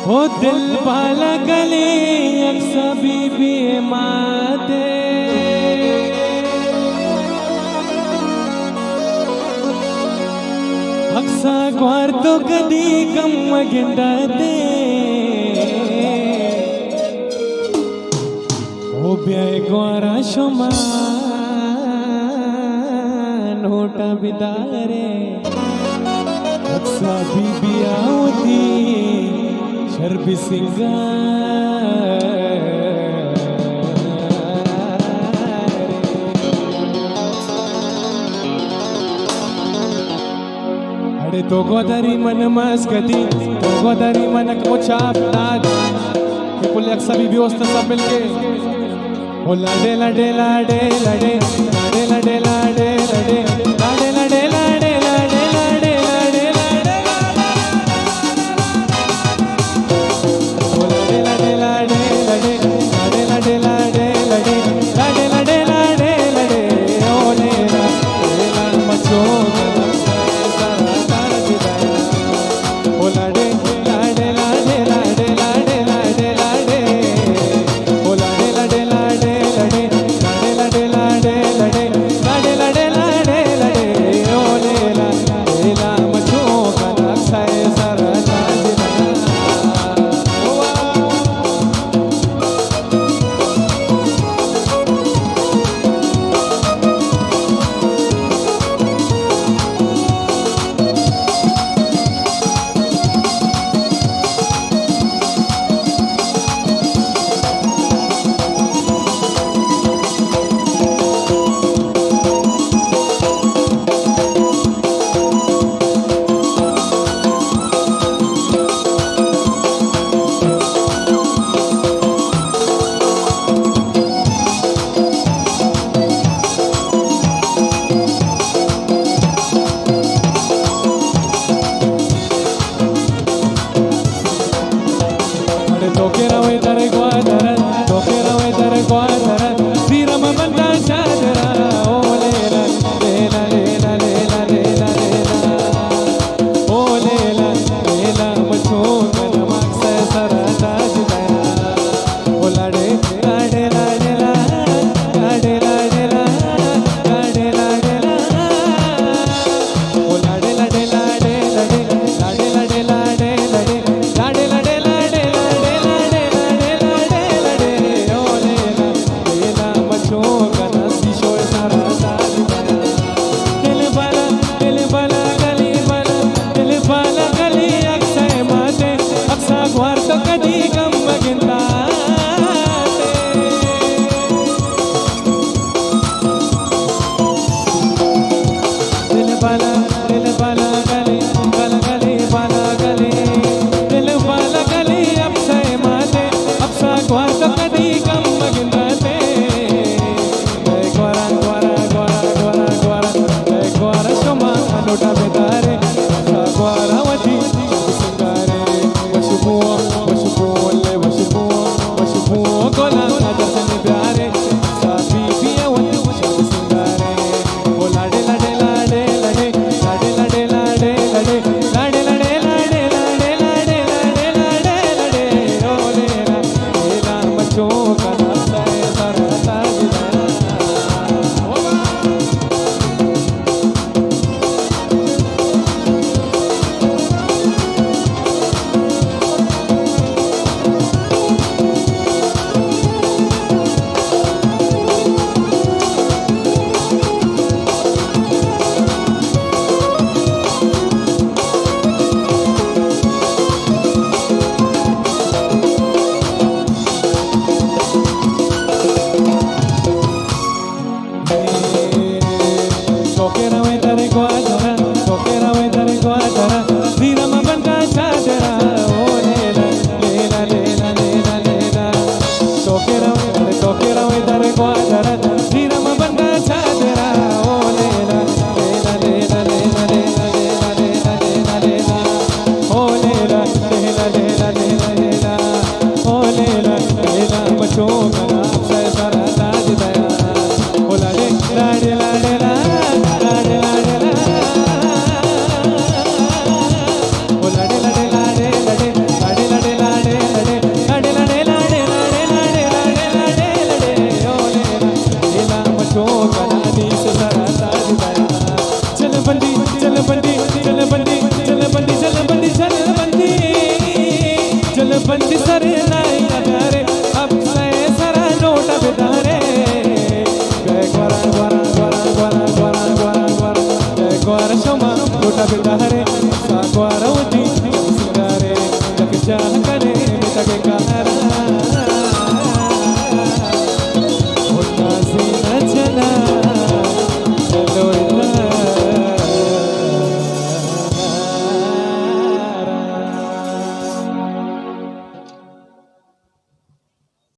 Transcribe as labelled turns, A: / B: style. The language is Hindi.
A: ओ दिल बाला गले अक्सा बीबी माते अक्सा ग्वार तो कदी कम गिंदा दे ओ ब्याय ग्वारा शुमा नोटा बिदारे अक्सा बीबी आवती शर्बी अरे तो गोदारी मन मस्कती तो गोदारी मन कोचा नाद ये पुले अक्सा बीबी वस्त सब मिलके ओ लाडे लाडे लाडे लाडे लाडे लाडे लाडे लाडे लाडे लाडे लाडे लाडे लाडे लाडे ओ लाडे लाडे लाडे लाडे लाडे लाडे लाडे लाडे लाडे लाडे लाडे लाडे ओ लेला लेला मचो चल बंदी चल बंदी चल बंदी चल बंदी चल बंदी चल बंदी सरे नाई अधारे अब से सरा नोट बेदारे गए ग्वारा ग्वारा ग्वारा ग्वारा ग्वारा ग्वारा ग्वारा ग्वारा शोमा नोट बेदारे